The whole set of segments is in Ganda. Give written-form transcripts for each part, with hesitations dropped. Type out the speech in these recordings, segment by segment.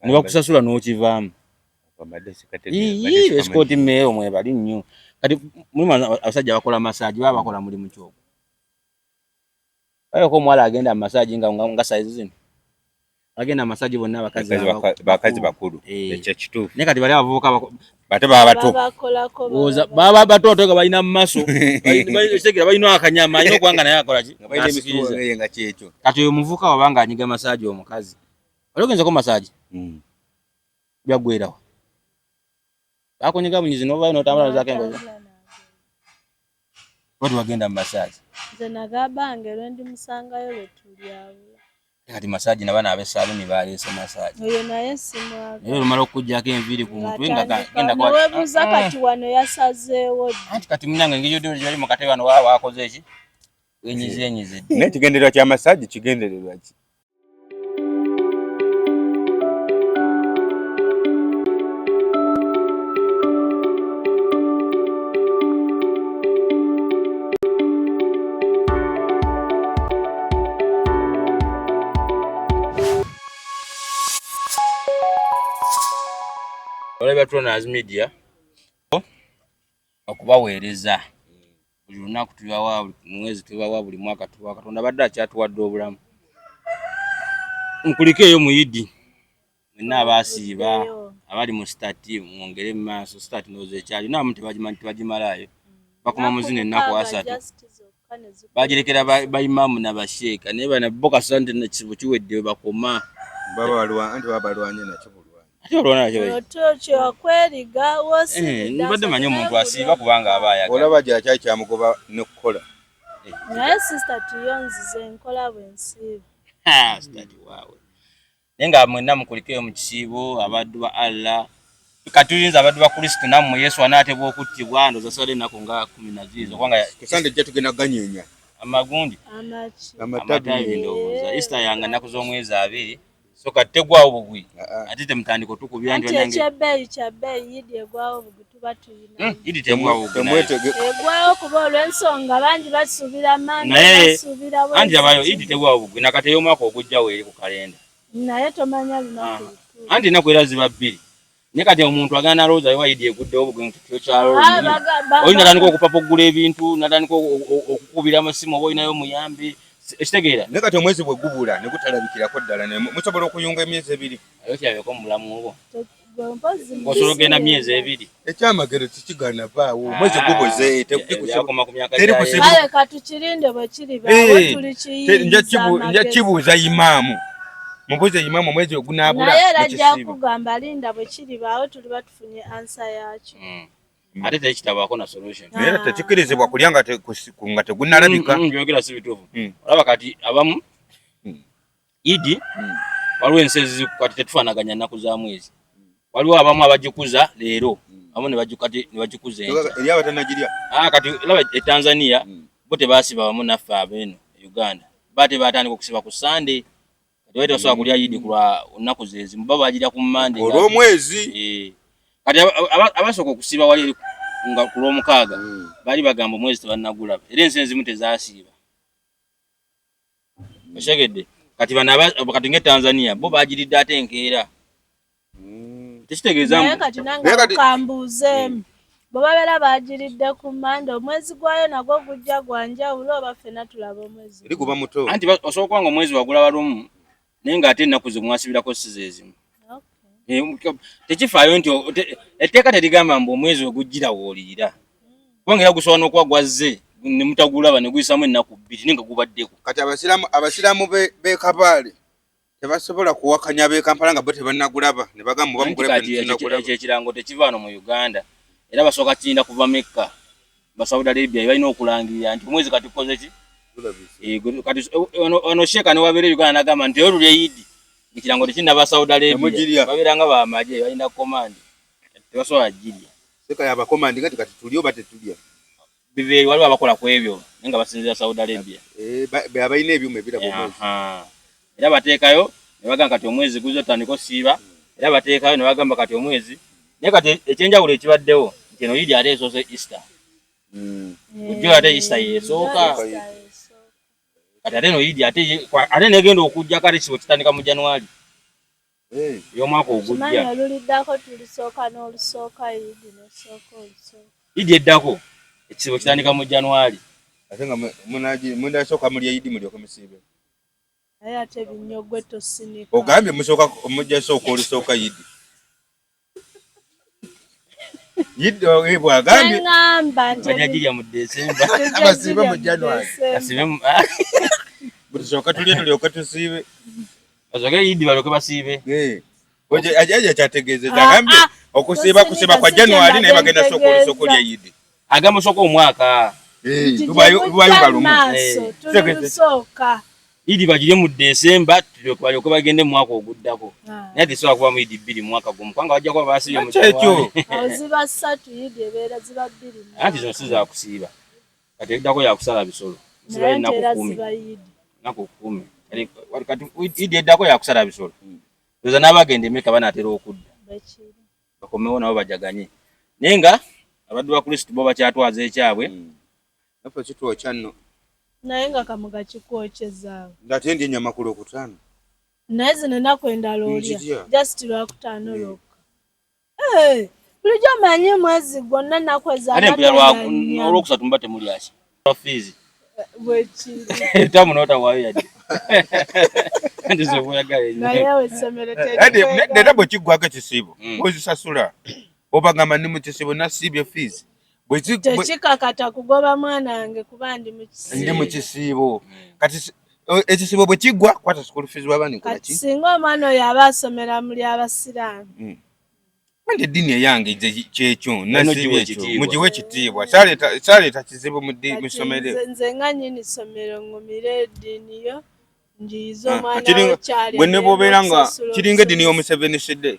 ne bakusasula n'okivaamu esikooti mmeeyo mwe bali nnyo kati mulimu abasajja bakola massage baba bakola mulimu kyogwo ayoko omwala agenda mu massage nga size zino agenda mu massage bonna bakazi bakulu ekyo kituufu naye kati bali abavubuka bate baba bato baba bato nga balina mu maaso balina akanyama alina okubanga naye akola ki nga kyekyo kati oyo muvubuka wabanga anyiga massage omukazi oli ogenzako massage byaggwerawo bakunyiga bunyizi n'ovayo n'otambula zaako engoye bati wagenda mu massage nze nagamba ngero ndi musangayo lwe tulyabula kati massage nabana ab'essaluni baleese massage oyo naye simwaga naye olumala okuggyako enviiri ku mutwe nga genda weebuuza kati wano yasazeewo anti kati munange engeri yodde bali mu katebe wano baba bakoze eki wenyiziyenzidde naye kigendererwa kya massage kigendererwa ki olabya Troners Media okubaweereza buli lunaku tubawa buli mwezi tubawa buli mwaka tubawa Katonda badde akyatuwadde obulamu nkuliko eyo muyidi mwenna abaasiiba abali mu stati mwongere mu maaso stati ndowooza ekyali namu tebagimanyi tebagimalayo bakoma muzina ennaku asatu bagirekera bayimaamu n'abasheeka naye bana bo kasante nekizibu kiwedde bakoma anti baba balwanye nakyo nibadde manyi omuntu asiiba kubanga aba ayagala olaba gyakyayi kyamugoba n'ekukola naye sisita tuyonzize enkola bwensiiba sitati waawe naye nga mwenna mukulikeyo mu kisiibo abaddu ba Allah katuyinza abaddu ba Kristo nammwe Yesu anaatebwa okuttibwa ndoza sale ennaku nga 12 kubanga kusande jja tugenda ganyeenya amagundi amatabi ndowooza Easter yanga nnaku z'omwezi 2 so kategwawo bugwi ate temutandika otukubya nti ekyabeeyi yidi egwawo bugwi tuba tuyina yidi tegwawo egwawo kuba olw'ensonga bangi basuubira manda basuubira anti abayo yidi tegwawo bugwi nakati ey'omwaka ogujjawo eri ku kalenda naye tomanya lunaku anti ennaku era ziba 2 naye kati omuntu agana nalowooza yowa yidi eguddewo bugwi mu kifo kyalo oli natandika okupapa okugula ebintu natandika okukubira amasimu oba olinayo muyambi ekitegeera naye kati omwezi bwe gubula ne gutalabikirako ddala musobola okuyunga emyezi 2 ayo kyabeko mu bulamu bwo osobola ogenda myezi 2 ekyamagero tikigana vaawo omwezi gubuze tekukoma ku myaka kale katukirinde bwe kiribaawo tuli kiyinza nja kibuuza imaamu mubuuze imaamu omwezi ogunaabula naye era ajja kugamba linda bwe kiribaawo tuli batufunye ansa yaakyo ate tekitabaako na solution naye tekikirizibwa kulya nga tegunnalabika byogera si bituufu olaba kati abamu idi waliwo ensezi kati tetufaanaganya nnaku za mwezi waliwo abamu abagikuza leero abamu ne bagikuza eri abatanagirya kati laba etanzania bo tebaasiba abamu naffe abeeno uganda bate batandika okusiba ku sande kati baite basobola kulya idi kulwa nnaku zezimu baba bagirya ku mande olw'omwezi kati abasooka okusiba wali nga ku lw'omukaaga bali bagamba omwezi tebannagula era ensi ezimu tezaasiiba oshegedde kati kati ng'etanzania bo bagiridde ate enkeera tekitegeeza naye kati nange okambuuzeemu bwe babeera bagiridde ku mande omwezi gwayo nagwo gujja gwanjawulo oba ffenna tulaba omwezi eri guba muto anti osobola kuba nga omwezi wagula walumu naye ng'ate ennaku ze mwasibirako si zezimu tekifaayo nti etteeka terigamba mbu omwezi ogujjira wooliira kubanga era gusobola n'okuba gwazze ne mutagulaba ne guyisamu ennaku 2 naye nga gubaddeko kati abasiraamu b'e Kabaale tebasobola kuwakanya ab'e Kampala nga bo tebannagulaba ne bagamba ekyo ekirango tekivaano mu Uganda era basooka kinda kuva Mekka ba Saudi Arabia balina okulangirira nti omwezi kati kukoze ki kati ono sheeka ne wabeera Uganda n'agamba nti olulya Idi ekirango tekinnaba Saudi Arabia babeera nga bamaje balina command tebasobola girya seeka y'abakomandi nga kati tulya oba tetulya bibeeri waliwo abakola ku ebyo naye nga basinzira Saudi Arabia abalina ebyuma ebirabo omwezi era bateekayo ne bagamba kati omwezi guze tutandika osiiba era bateekayo ne bagamba kati omwezi naye kati ekyenjawulo ekibaddewo nti eno Idi ate esoose Easter ujjo ate Easter yeesooka kati ate eno Idi ate negenda okujja kati kibo kitandika mu January y'omwaka ogujja Kimanya luliddako tulisooka n'olusooka Idi n'osooka olusooka Idi eddako ekisibo kitandika mu January ate nga mundasooka muli Idi mulyoke musiibe naye ate binyogwe tosinika ogambye mujja sooka olusooka Idi Idi bwagambye ngamba nti bajagirya mu December abasiibe mu January asibe butusooka tulyoke tusiibe basoke Idi balyoke basiibe ajaja kyategeezeza agambye okusiiba kwa January naye bagenda sooka olusooka lya Idi agamba sooka omwaka lubayumba lumu tulusooka Idi bagirye mu December balyoke bagende mu mwaka oguddako naye tesobola kuba mu Idi 2 mu mwaka gumu kubanga bajja kuba baasiibye mu kyekyo ziba 3 Idi ebeera ziba 2 anti zino si za kusiiba kati eddako yakusala bisolo ziba ennaku 10 naku 10 kati Idi eddako yakusala bisolo oza n'abagenda emeka banaatera okudda bakomewo nabo bajaganye naye nga abaddu ba Kristo bo bakyatwaza ekyabwe nafe kitwokya nno naye nga kamuga kikwokyezaawo ngate ndi ennyama ku Lwokutaano naye zino ennaku endala olya Nkitya. just Lwakutaano lwokka bulijjo omanyi mwezi gwonna ennaku ate empira olwokusatu muba temulyaki fiizi bwekiri tamu n'otawaayo yadde anti zoboyagala naye essomero nera bwe kiggwako ekisiibo bwezisasula obagamba ndi mu kisiibo nasiibye fiizi tekikakata kugoba mwana wange kuba ndi ndi mu kisiibo kati ekisiibo bwe kiggwa kwata school fees wabani kati singa omwana oyo aba asomera muli abasiraamu Manje eddiini eyange kyekyo nasiibye ekyo mugiwe ekitiibwa kyaleeta kizibu mu ssomero nze nga nnyini ssomero ngumire eddiini yo njiyiza omwana we kyali bwe ne bw'obeera nga kiringa eddiini y'omuseveniside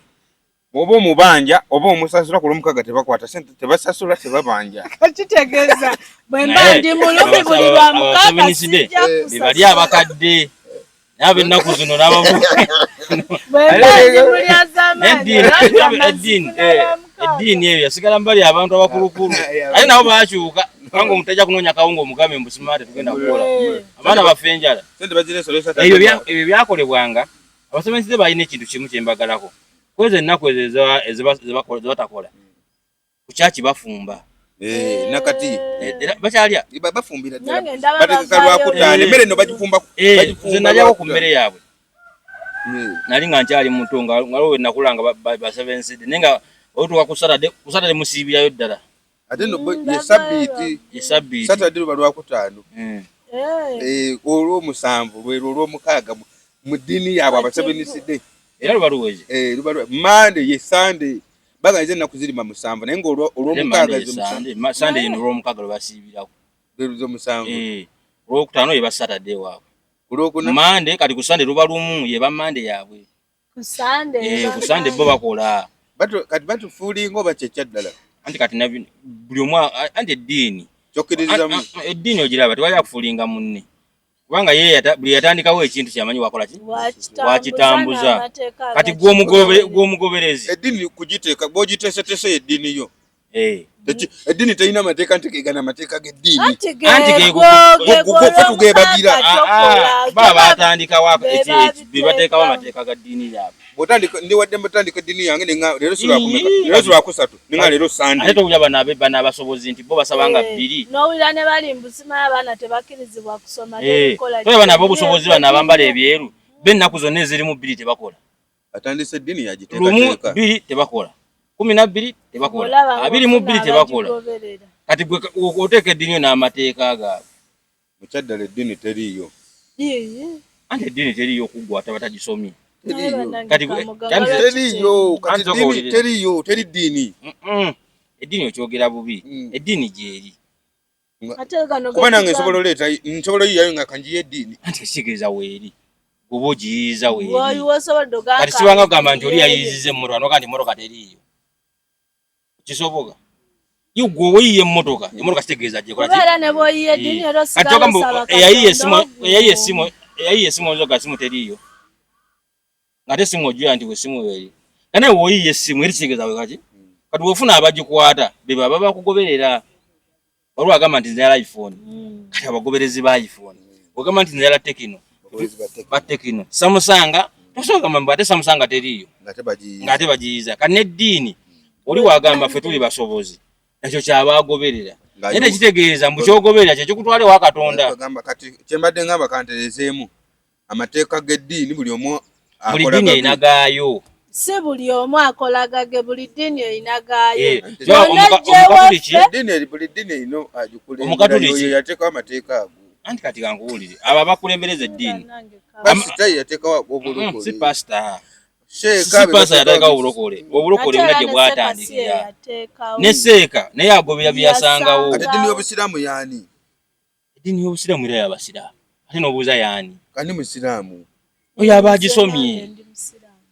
oba omubanja oba omusasula ku lw'omukaga tebakwata sente tebasasula tebabanja kitegeeza bwe mba ndi mulumi buli lwa mukaaga sijja bali abakadde nabe ennaku zino n'abavu bwe mba ndi muli az'amaanyi eddiini eyo yasigala mbali abantu abakulukulu ate nabo bakyuka kubanga omutajja kunoonya kawunga omugambe mbusimaate tugenda kukola abaana bafe enjala ebyo byakolebwanga abasomesize balina ekintu kimu kyembagalako kwezi ennaku ezebatakola kukyaki bafumba nakati bakyalya bafumbira bategeka Lwakutaano emmere no bagifumba nze nalyako ku mmere yaabwe nali nga nkyali muto nga waliwo nakulanga basevenside naye nga otuka kusatade musiibirayo ddala ate no yesabiiti satade luba Lwakutaano olw'omusanvu lwero olw'omukaaga mu ddiini yaabwe abaseveniside era luba luweze Monday ye Sunday baganze ennaku zirima musanvu naye nga olw'omukaaga sande yino olw'omukaaga lwe basiibirako musanvu olwokutaano ye basatade waabwe Monday kati ku Sunday luba lumu ye bamande yaabwe ku Sunday bo bakola kati batufuulinga oba kyekya ddala anti kati buli omu anti eddiini kyokkirizamu eddiini ogiraba tewali akufuulinga munne kubanga ye buli yatandikawo ekintu kyamanyi wakola ki wakitambuza kati gw'omugoberezi eddiini kugiteeka bw'ogiteesetese eddiini yo eddiini terina mateeka ntegegana amateeka g'eddiini tugebagira baba batandikawo bebateekawo amateeka ga ddiini yaabwe ndi wadde mbatandika eddiini yange leero silwakusatu nenga leero Sunday ate towulira bano abasobozi nti bo basabanga 2 n'owulira ne bali mbusima abaana tebakkirizibwa kusoma tola bano ab'obusobozi bano abambala ebyeru bennaku zonna ezirimu 2 tebakola atandise eddiini yagiteeka lumu 2 tebakola 12 tebakola 22 tebakola kati gwe oteeka eddiini yo n'amateeka gaabwe mukyaddala eddiini teriiyo anti eddiini teriiyo okuggwa batagisomye teriiyo teri ddiini eddiini okyogera bubi eddiini gyeri kuba nange nsobola oyiyayo nga kanjiya eddiini anti kitegeeza weeri oba ogiyiyiza weeri kati sibanga kugamba nti oli yayiyiziza emmotoka noga nti emmotoka teriiyo kisoboka gwe oyiye emmotoka kitegeeza eyayiye esimu ozoga simu teriiyo ngate simu ojuya nti wesimu weeri kane woyiye esimu eri kitegeeza wekaki kati wefuna abagikwata beba baba bakugoberera waliwo agamba nti nzayala iPhone kati abagoberezi ba iPhone ogamba nti nzayala Tekino ba Tekino Samusanga tosoka mambo ate samusanga teriyo ngate bajiiza kati n'eddiini oli wagamba ffe tuli basobozi ekyo kyabagoberera naye kitegeeza mbu kyogoberera kye kikutwale wa Katonda kati kyembadde ngamba kanterezeemu amateeka g'eddiini buli omu buli ddiini erina gaayo si buli omu akola gage buli ddiini erina gaayo buli ddiini erina Omukatoliki yateekawo amateeka ago anti kati kankuwulire abo abakulembereza eddiini pasita yateekawo obulokole si pasita yateekawo obulokole bulina gye bwatandikira ne seeka naye agobera byasangawo ate eddiini y'obusiraamu yaani eddiini y'obusiraamu era yabasiraamu ate n'obuuza yaani kani musiraamu oyo aba agisomye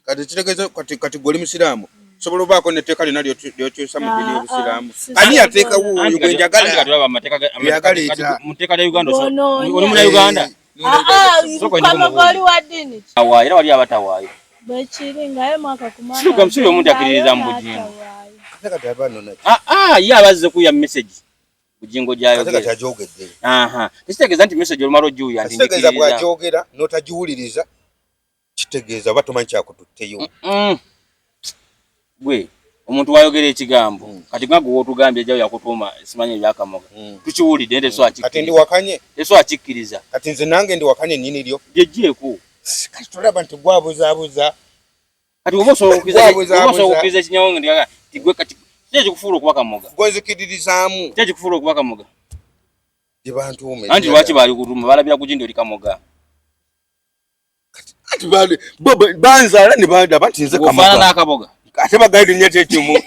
kati kitegeeza kati goli musiraamu sobola obaako netteeka lyonna lyokyusa mu ddiini y'obusiraamu ani yateekawo oyo gwe njagala mu tteeka lya Uganda oli muna Uganda kamogoli wa ddiini awaayo era wali abatawaayo bwekiri ngaye mwaka kumwaka musiri omuntu akkiririza mu bujingo kati abaanona ye abazze kuya message bujingo gyayogera tekitegeeza nti message olumala ogiwuya nti kitegeeza bw'agyogera n'otagiwuliriza kitegeeza oba tomanyi kyakututteyo gwe omuntu wayogera ekigambo kati nga gwe wotugambye ejjawo yakutuuma simanyi ebyakamoga tukiwulidde nte kati ndi wakanye teso akikkiriza kati nze nange ndi wakanye nnyini lyo gyeggyeko kati tolaba nti gwabuzaabuza kati oba osobola okukkiriza ekinyawo nga tigwe kati kiki kikufuula okuba kamoga gwezikiririzaamu kiki kikufuula okuba kamoga gye bantuume anti lwaki baali kutuma balabira ku gindi oli kamoga kati banzaala ne bandaba nti nze ofaana n'akaboga ate bagaidi nnyo kyekimu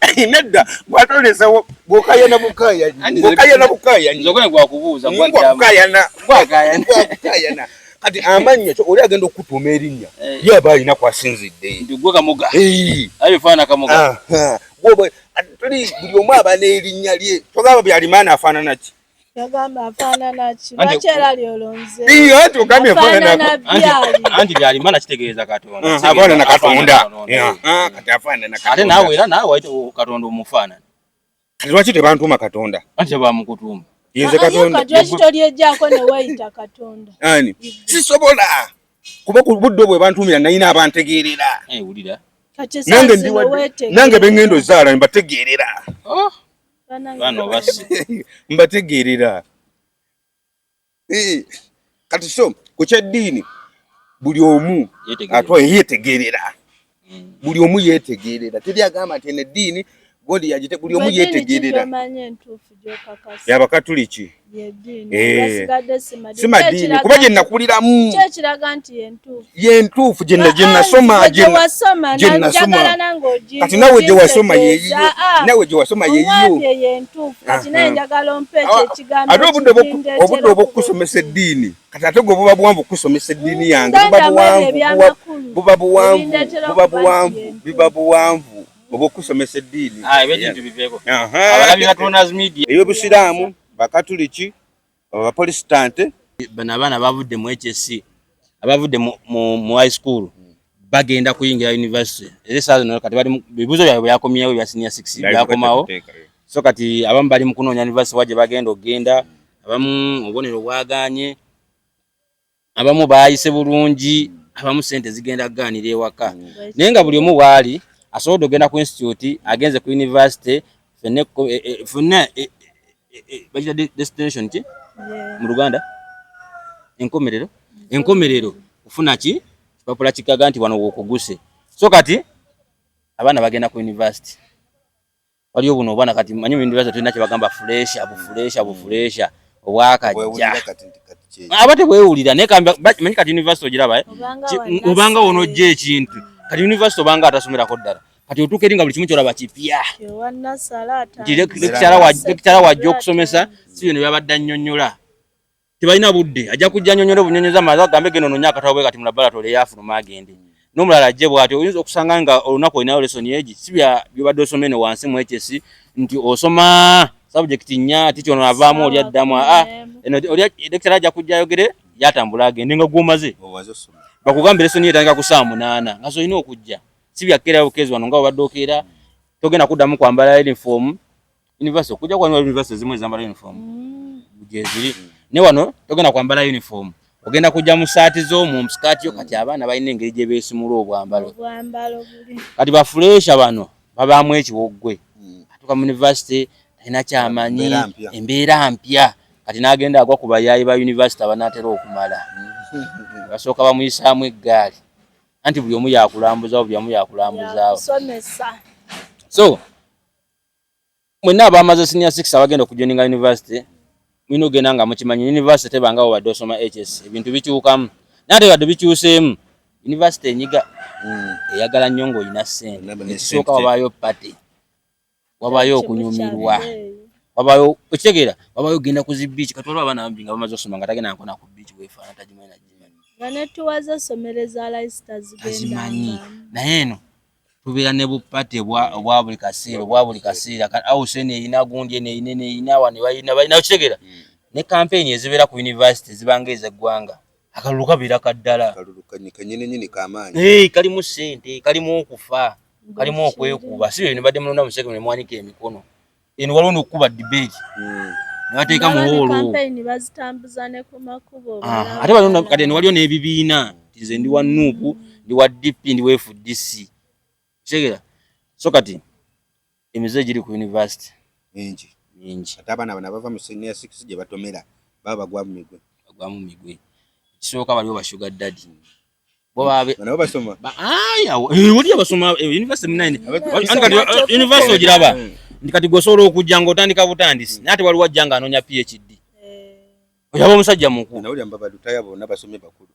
ate nedda bwatolesawo bwokayana bukaayanyi nzogene gwakubuuza gwakukayana kati amannya oli agenda okutuuma erinnya ye aba alina kwasinzidde nti gwe kamoga ayo faana kamoga tuli buli omu aba n'erinnya lye togamba byalimaana afaanana ki yagamba afaanana ki lwaki era lyolonze anti ogambye afaanana anti byalimana kitegeeza Katonda afaanana Katonda kati afaanana ate naawe era naawe Katonda omufaanana kati lwaki tebantuuma Katonda anti tebamukutuuma yenze Katonda tolyejaako ne weeyita Katonda ani sisobola kuba ku budde bwe bantuumira nayina abantegeerera wulira nange bengendo ozaala mbategeerera bano basi mbategeerera kati so ku kyaddiini buli omu atwaye yeetegeerera buli omu yeetegeerera teri agamba nti neddiini gondi yagite buli omu yeetegeerera y'Abakatuliki si maddiini kuba gye nakuliramu yentuufu gye nasoma kati nawe gye wasoma yeeyiyo ate obudde obw'okusomesa eddiini kati ate gwe buba buwanvu okusomesa eddiini yange biba buwanvu obw'okusomesa eddiini ey'obusiraamu Bakatuliki Abapolistante bano abaana bavudde mu HSC abavudde mu high school bagenda kuyingira university era saa zino kati bali bibuzo byabwe byakomyewo bya senior 6 byakomawo so kati abamu bali mu kunoonya university waje bagenda abamu obubonero bwaganye abamu baayise bulungi abamu sente zigenda kugaanira ewaka naye nga buli omu waali asobodde ogenda ku institute agenze ku university fenna bagita destination ki mu Luganda enkomerero kufuna ki kipapula kikaga nti wano wokuguse so kati abaana bagenda ku university waliyo buno obwana kati manyi mu university tulina kye bagamba abufulesha obwakajja abate bwewulira naye manyi kati university ogiraba obanga wonojja ekintu kati university obanga atasomerako ddala kati otuuka eri nga buli kimu kyolaba kipya nti lekitala wajja okusomesa si bino byabadde annyonnyola tebalina budde ajja kujja annyonnyola obunyonyoza amaze agambe genda ononya akatabo bwe kati mu laboratory eyafuluma agende n'omulala ajje bw'ati oyinza okusanga nga olunaku olinayo lesoni egi si byobadde osomene wansi mu HSC nti osoma subject nnya ti kyono avaamu oli addamu lekitala ajja kujja ayogere yatambula agende nga gw'omaze bakugambira lesoni etandika ku saa 8 nga zolina okujja si byakeera bukezi wano nga obadde okeera togenda kuddamu kwambala uniform university okujja kwa university zimwe zambala uniform gyeziri ne wano togenda kwambala uniform ogenda kujja mu saati z'omu msikati yo kati abaana balina engeri gye beesimula obwambalo kati bafuleesha bano babaamu ekiwoggwe atuuka mu university talina kyamanyi embeera mpya kati n'agenda agwa ku bayaayi ba university abanaatera okumala basooka bamuyisaamu eggaali anti buli omu yakulambuzawo buli omu yakulambuzaawo so mwenna abaamaze senior 6 abagenda okujoininga university mwina ogenda nga mukimanyi university tebangawo badde osoma HS ebintu bikyukamu naate badde bikyuseemu university enyiga eyagala nnyo ng'olina ssente ekisooka wabaayo pate wabaayo okunyumirwa wabaayo ekitegeera wabaayo ogenda ku zibiiki kati waliwo abaana bambi nga bamaze osoma nga tagenda nkona ku biiki bwefaana tagimanyi nagimanyi azimanyi naye eno tubeera ne bupate obwa buli kaseera awusene eyina gundi eyina wano balina okitegeera ne kampeyini ezibeera ku university zibanga ez'eggwanga akalulu kabeera kaddala kalimu ssente kalimu okufa kalimu okwekuba si bino badde mulonda museke ne mwanika emikono eno waliwo n'okukuba debate ne bateeka mu hoolo ate balonda kati eno waliwo n'ebibiina nze ndi wa Nuupu ndi wa DP ndi wa FDC kitegeera so kati emize giri ku university mingi ate abaana bano abava mu senior 6 gye batomera baba bagwa mu migwe kisooka baliwo bashuga daddy bano basoma wali abasoma university munene kati university ogiraba ndi kati gosobola okujja ng'otandika butandisi naate waliwo ajja ng'anoonya PhD oyaba omusajja mukulu nawulira mbabadutaya bonna basome bakulu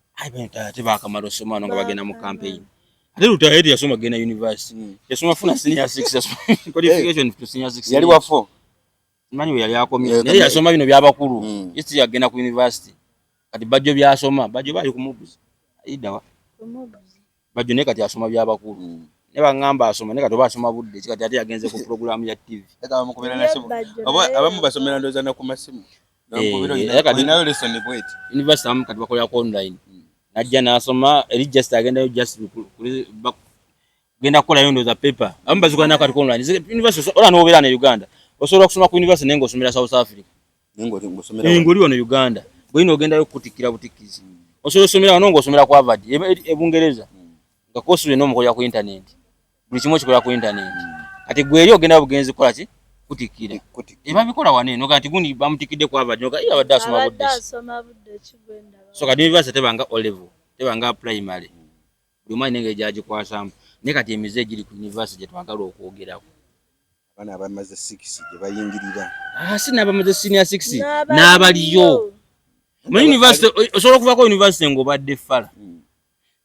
ate baakamala osoma wano nga bagenda mu campaign ate lutaya yasoma genda university yasoma funa senior 6 qualification to senior 6 yali wafo manyi we yali akomye naye yasoma bino byabakulu yesi yagenda ku university kati bajjo byasoma bajjo bali kumubuza idawa bajjo ne kati asoma byabakulu ne bangamba asoma ne kati oba asoma budde kati ate yagenze ku program ya TV eka bamukubira na simu abamu basomera ndoza na ku masimu nayo lesson bwet university amu kati bakolera ku online najja nasoma register agenda just genda kukola yondo za paper amu bazuka na kati ku online university ola no obera na Uganda osobola kusoma ku university nengo osomera South Africa nengo liwo no Uganda bwino ogenda yo kutikira butikizi osobola osomera wano ngo osomera ku Harvard ebungereza nga kosu no mukola ku internet buli kimwe kikola ku internet ati gwe eri ogenda bugenzi kola ki kutikira ebabikola waneno kati gundi bamutikide ku Harvard noka iya badda asoma budde kigwenda so kati university tebanga O level tebanga primary buli mwana nenge jaji kwa sam ne kati emize giri ku university gye twagala okwogerako bana abamaze 6 gye bayingirira sina abamaze senior 6 n'abaliyo mu university osobola kuva ku university ngo badde fala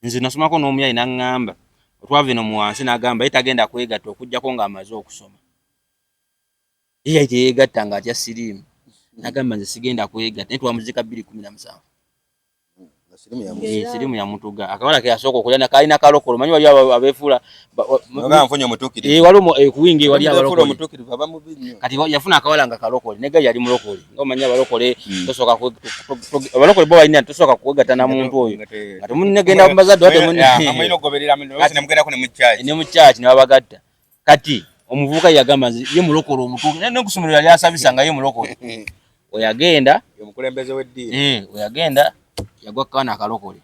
nze nasomako n'omuyayi n'angamba otwave no muwansi n'agamba etagenda kwegatta okujjako nga amaze okusoma yeye yegatta nga atya sirimu n'agamba nze sigenda kwegatta naye twamuzika 2017 sirimu ya mutuga akawala ke yasooka okulya kalina kalokolo manyi wali abeefula ngamfonye mutukiri waliwo kuwingi wali abalokole kati yafuna akawala nga kalokole ne gali yali mulokole ngo manya abalokole tosooka abalokole bo balina tosooka kwegatta na muntu oyo kati munne genda kumazadde wate munne amwino goberera mino mugenda ku ne mu church ne babagatta kati omuvubuka yagamba nze ye mulokole omutuga ne kusomero yali asabisa nga ye mulokole oyagenda omukulembeze w'eddiini oyagenda yagwa kana akalokole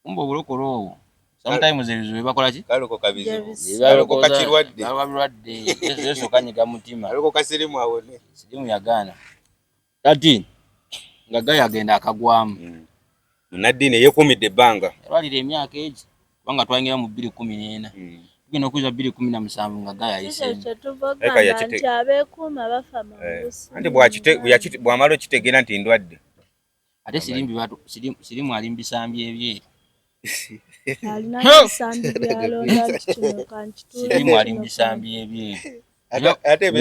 kumba obulokole obwo sometimes ebizibu bakola ki kaloko kabizi kaloko kakirwadde yeso kanyiga mutima kaloko kasirimu awone sirimu yagana kati ngaga yagenda akagwamu munaddiini yekumidde ebbanga yalwalira emyaka egi banga twanyira mu 2014 tugenda okuza 2017 ngaga yayiseemu anti bwamala okitegera nti ndwadde ate sirimu alimbisambye ebyeru sirimu alimbisambye ebyeru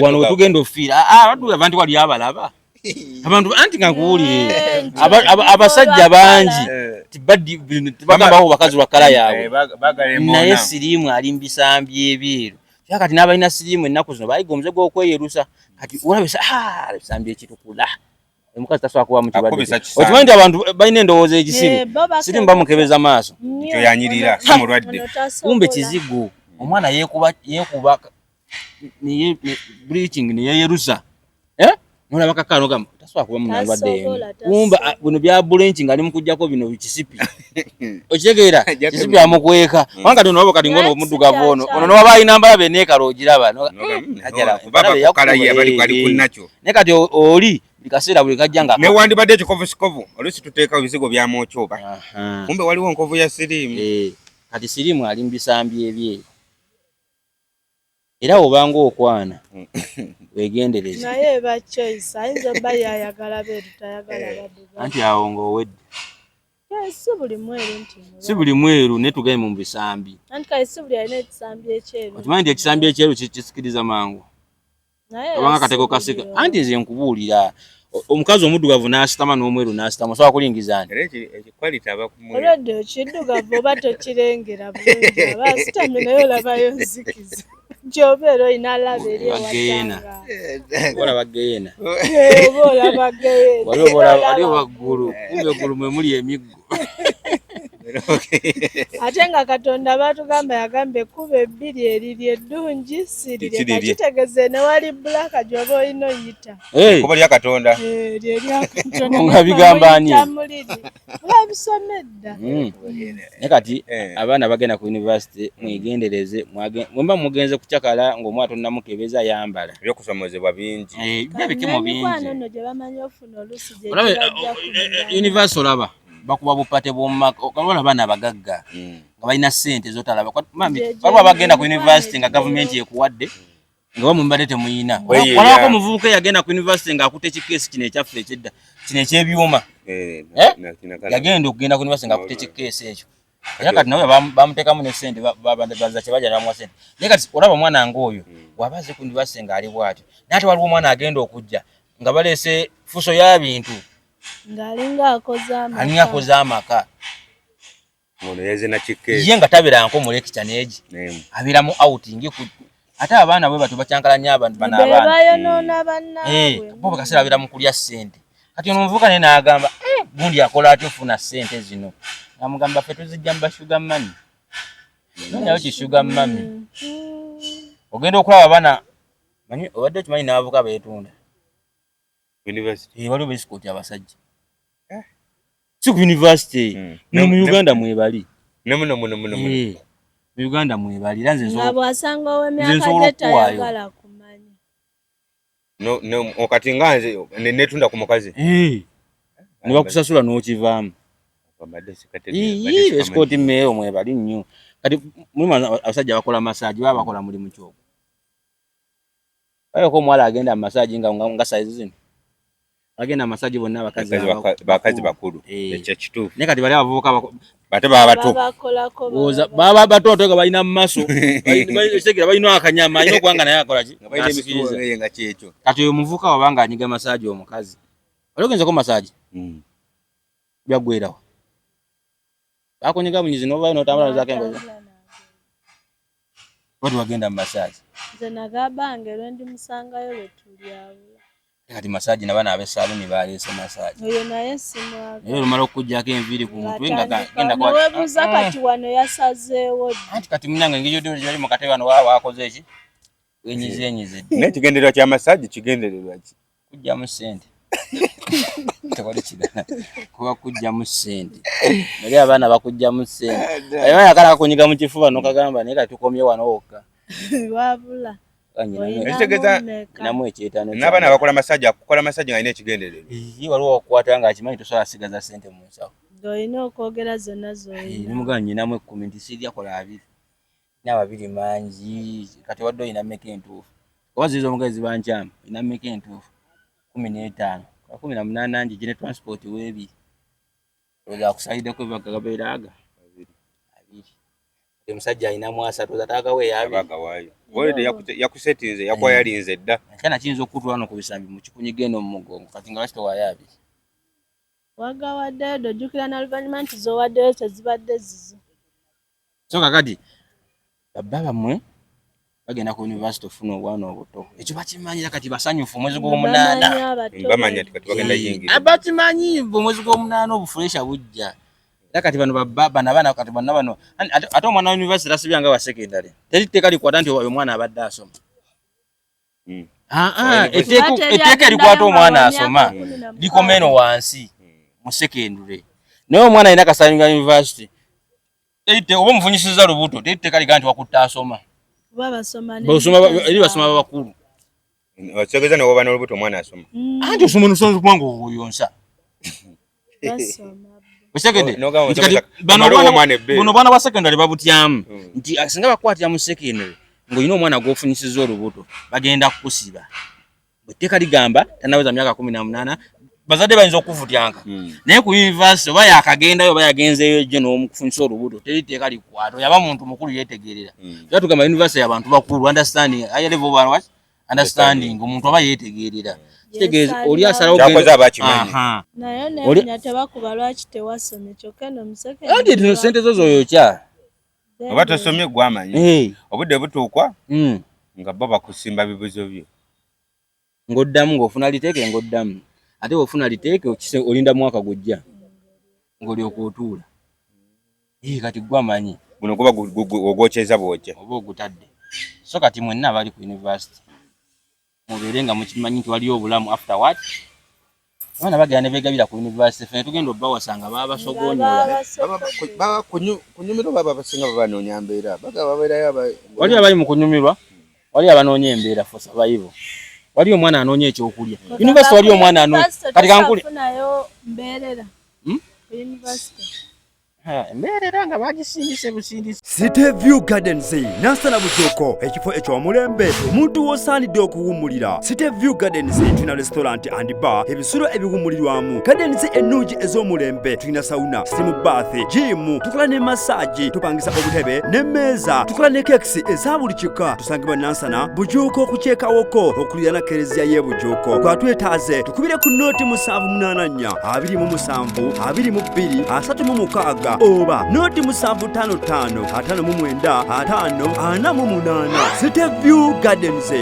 wano tugenda ofiira abantu wali abalaba abantu anti nga nkuwulire abasajja bangi tibagambawo bakazi lwakala yaabwe naye sirimu alimbisambye ebyeru kati n'abalina sirimu ennaku zino bayiga omuze gw'okweyerusa kati olabisa bisambye ekitukula omukazi tasobola kuba mu kibadde okimanyi nti abantu balina endowooza ekisiru sirimu bamukebeza maaso ekyo yanyirira si mulwadde kumbe kizigo omwana yeekuba bleaching ne yeyerusa nolaba kakano gamba tasobola kuba munalwadde kumba buno bya bulenchi ngali mukujjako bino bikisipi okitegeera kisipi amukweka wanga tono wabo kati ngono omuddugavu ono no wabayi nambala benekalo ogiraba ajala bakala ya bali kunnacho ne kati oli bikaseera buli kajjanga ne wandi badde kikovu sikovu olusi tuteeka bizigo bya mochoba kumbe waliwo nkovu ya sirimu kati sirimu ali mbisambi ebye era obanga okwana wegendereze naye ba choice ayinza bali ayagala betu tayagala baduga anti awo ng'owedde si buli mweru ne tugende mu bisambi anti kale si buli alina ekisambi ekyeru okimanyi nti ekisambi ekyeru kisikiriza mangu obanga katego kasika anti nze nkubuulira omukazi omuddugavu n'asitama n'omweru n'asitama osobola kulingiza nti olwedde ekiddugavu oba tokirengera bulungi aba asitamye naye olabayo nzikiza Jobero inalaba eri wagena wala bagena bola bagena wali waggulu kumbe gulu mwe muli emiggo ate nga Katonda batugamba yagambe kuba ebbiri eriri eddungi sirire kakitegeze ne wali bulaka gyoba olina oyita kuba lya Katonda lya Katonda nga bigamba ani babisomedda ne kati abaana bagenda ku university mwegendereze mwemba mugenze kukyakala ng'omwatu nnamukebeza yambala ebyokusomozebwa bingi byabikemo bingi nno gye bamanyi ofuna olusi gye university olaba bakuba bupate bw'omumaka okabona abaana abagagga nga balina ssente zotalaba waliwo abagenda ku university nga gavumenti ekuwadde nga bamumbadde temuyina walabako omuvubuka eyagenda ku university ng'akutte ekikeesi kino ekyaffe ekyedda kino ekyebyuma yagenda okugenda ku university ng'akutte ekikeesi ekyo era kati nawe bamuteekamu ne ssente baza kyebajja nabamuwa ssente naye kati olaba omwana ng'oyo bw'aba aze ku university ng'ali bw'atyo naye ate waliwo omwana agenda okujja nga baleese fuso y'abintu ngalinga akoze amaka ono yeze na kikeesi ye nga tabeeranko mu lecture neegi abeera mu outing ate abaana bwe batyo bakyankalanya abantu bano bo bakaseera abeera mu kulya ssente kati ono omuvubuka naye n'agamba gundi akola atyo ofuna ssente zino amugamba ffe tuzijja mu bashuga mami nonyawo kishuga mami ogenda okulaba abaana manyi obadde okimanyi n'abavubuka beetunda university waliwo besikoti abasajja si ku university no mu Uganda mwebali mu Uganda mwebali era nze nga bwasanga ow'emyaka gye tayagala kumanya okati nga nze netunda ku mukazi ne bakusasula n'okivaamu esikoti mmeeyo mwebali nnyo kati mulimu abasajja bakola masaji baba bakola mulimu kyogwo ayoko omuwala agenda mu masaji nga saizi zino agenda amasaji bonna abakazi bakulu ekyo kituufu naye kati bali abavubuka bate baba bato baba bato nga balina mu maaso bayitegera balina akanyama alina okubanga naye akola ki nga kyekyo kati oyo muvubuka wabanga anyiga masaji omukazi wali ogenzeko masaji byaggwerawo bakunyiga bunyizi novayo notambula nozako engozi wati wagenda mu masaji nze nagambanga lwendi musangayo lwetulyawo kati masaji nabana abesaluni baleese masaji oyo naye simwaga naye olumala okujjako enviiri ku mutwe nga genda webuuza kati wano yasazeewo anti kati munange engeri yodoli mu katebe wano wakoze eki wenyizenyize naye kigendererwa kya masaji kigendererwa ki kujjamu ssente tewali kigana kuba kujjamu ssente naye abaana bakujjamu ssente abaana akala kakunyiga mu kifuba nokagamba naye kati tukomye wano wokka wabula namu ekyetaano n'abaana bakola masaji akukola masaji nga alina ekigendererwa waliwo okukwata nga akimanyi tosobola sigaza ssente mu nsawo ng'olina okwogera zonna z'olina nemugamba nyinamu 10 nti sirya kola 2 n'ababiri mangi kati wadde olina mmeka entuufu oba ziiza omugazi bankyama olina mmeka entuufu 15 18 ngi gine transport weebiri oza akusalideko bagabeeraaga 2 omusajja alinamu 3 ozaataagawo eyabagawaayo olede yakusetinze yakuwa yalinze dda kyana kiyinza okutwala no ku bisambi mu kikunyiga eno mu mugongo kati nga lwaki towaayo 2 wagawaddeyo dojjukira n'oluvannyuma nti z'owaddeyo tezibadde zizo so kakati babba bammwe bagenda ku university ofuna obwana obuto ekyo bakimanyira kati basanyufu omwezi gw'omunaana bamanya kati bagenda yingira bakimanyi omwezi gw'omunaana obufuresha bujja era kati bano abaana kati bano ate omwana wa university asibya nga wa secondary teri tteeka likwata nti oyo omwana abadde asoma Etteeka erikwata omwana asoma likomeno wansi mu secondary. Naye omwana alina Kasanyuga University. Oba omuvunyisiza lubuto tetteeka liga nti wakutta asoma. Basoma babakulu. Wakyogeza ne woba n'olubuto omwana asoma. Anti osoma n'osonza kubanga oyonsa. Bano baana ba secondary babutyamu nti singa bakwatira mu secondary ng'olina omwana gw'ofunyisizza olubuto bagenda kukusiba. Etteeka ligamba tanaweza myaka 18 bazadde bayinza okuvutyanga. Naye ku university oba yakagendayo oba yagenzeeyo gye n'omukufunyisa olubuto teriteeka likwata yaba muntu mukulu yeetegerera. Era tugamba university y'abantu bakulu understanding high level of understanding omuntu aba yeetegerera. Kitegeeza oli asalawo genda abakimanyi. Naye ne tebakuba lwaki tewasomye kyokka no museke. Andi sente zo yokya. Oba tosomye gwamanyi. Obudde butuukwa nga baba kusimba bibuzo byo. Ng'oddamu ng'ofuna liteeke ng'oddamu. Ate ofuna liteeke olinda mwaka gujja. Ng'oli okwotuula. Kati gwamanyi. Guno kuba ogwokyeza bwokya. Oba ogutadde. So kati mwenna abali ku university. Mubeere nga mukimanyi nti waliyo obulamu afterward. Abaana bagenda ne beegabira ku university fene tugenda obbawasanga babasogonyola. Baba kunyumirwa baba basinga babanoonya mbeera. Bagaba babeerayo wali abali mu kunyumirwa, wali abanoonya embeera for survival. Wali omwana anoonya ekyokulya. University wali omwana anoonya. Kati kankule. Nayo mbeerera. Ku university. Mbeerera nga bagisindise busindise. City View Gardens Nansana Bujoko ekifo ekyomulembe omuntu wosaanidde okuwummulira. City View Gardens tulina restaurant and bar ebisulo ebiwummulirwamu. Gardens ennungi ez'omulembe tulina sauna, steam bath, gym, tukola ne massage, tupangisa obutebe n'emmeeza, tukola ne kekisi eza buli kika. Tusangibwa Nansana Bujoko okukyekawoko okulira na kereziya y'e Bujoko. Twetaaze tukubire ku nooti 784 27 22 36 oba noti 755 59 548. City View Gardens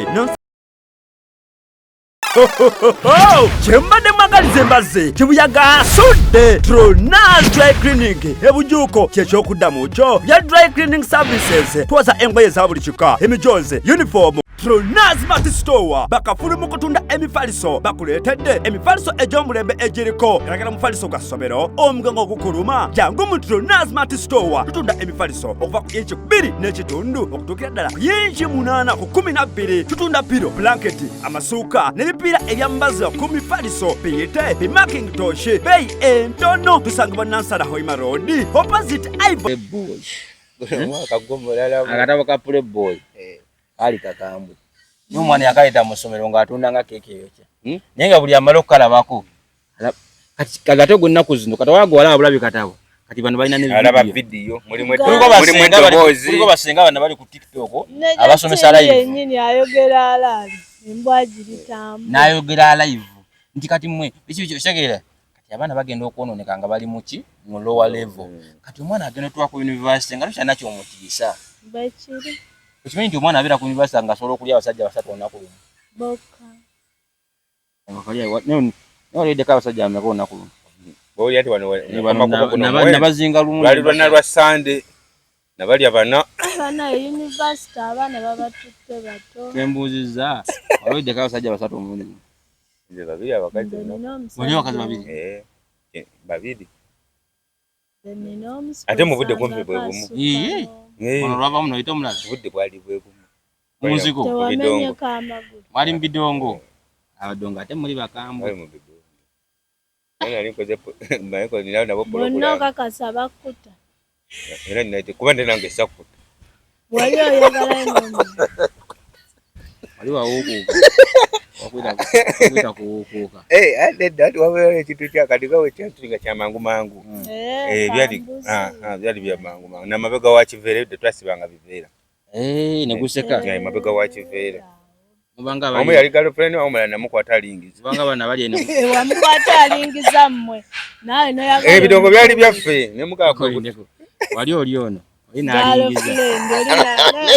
Chembade magalize mbaze kibuyaga asudde Tronas Dry Cleaning ebujuko kyekyokudamu kyo bya dry cleaning services twaza engoye za buli kika emijoze uniform. Tronas Mart Store bakafulu mu kutunda emifaliso bakuleetedde emifaliso egy'omulembe egiriko eragala mufaliso gwa ssomero omugango ogukuluma jangu mu Tronas Mart Store tutunda emifaliso okuva ku inchi 2 n'ekitundu okutuukira ddala ku inchi 8 ku 12. Tutunda piro blanketi amasuuka n'ebipiira ebyambaza ku mifaliso biyite bimakintosh beyi entono. Tusangibwa Nansana Hoima Road opposite Ivory Boy. Akatabo ka Playboy ali kakambwe. N'omwana yakaleeta mu ssomero ng'atunda nga keeki eyokya. Naye nga buli amala okukalabako kati ate gwennaku zino kati wagwala abulabi katabo kati bano balina video mulimu basenga bano bali ku TikTok abasomesa live yennyini ayogera alaali embwa giritamu n'ayogera live nti kati mmwe ekyo kitegeera kati abaana bagenda okwonooneka nga bali muki mu lower level. Kati omwana agenda tuwa ku university nga tukyalina kyomutiisa bakiri ekimanyi nti omwana abeera ku university nga asobola okulya abasajja 3 olunaku lumu boka noleddeko abasajja bameka olunaku lumu boolya ti nabazinga lumu lwali lwonna lwa Sunday nabalya bana university abaana babatutte bato tembuuzizza waloddeko abasajja 3 omulundi nze babiri abakazi oli abakazi babiri babiri ate mubudde kumpi bwe bumu ono lwavamu noyita omulala obudde bwali bwe bumu muziko tewamenyeko amagulu mwali mubidongo abadongo ate muli bakambwe bonna okakasa bakkuta era ninaite kuba nte nange sakkuta wali oyagala eno wali wakwita kuwukuuka ati wabeera ekintu kyakadigawe kyatulinga kyamangu mangu byali byamangu namabega wa Kiveera tetwasibanga biveera neguseka mabega wa Kiveera mubanga omu yali girlfriend omulala namukwata alingiza mubanga bana bali eno wamukwata alingiza mmwe nawe noyagala ebidongo byali byaffe nemukako wali oli ono inalingiza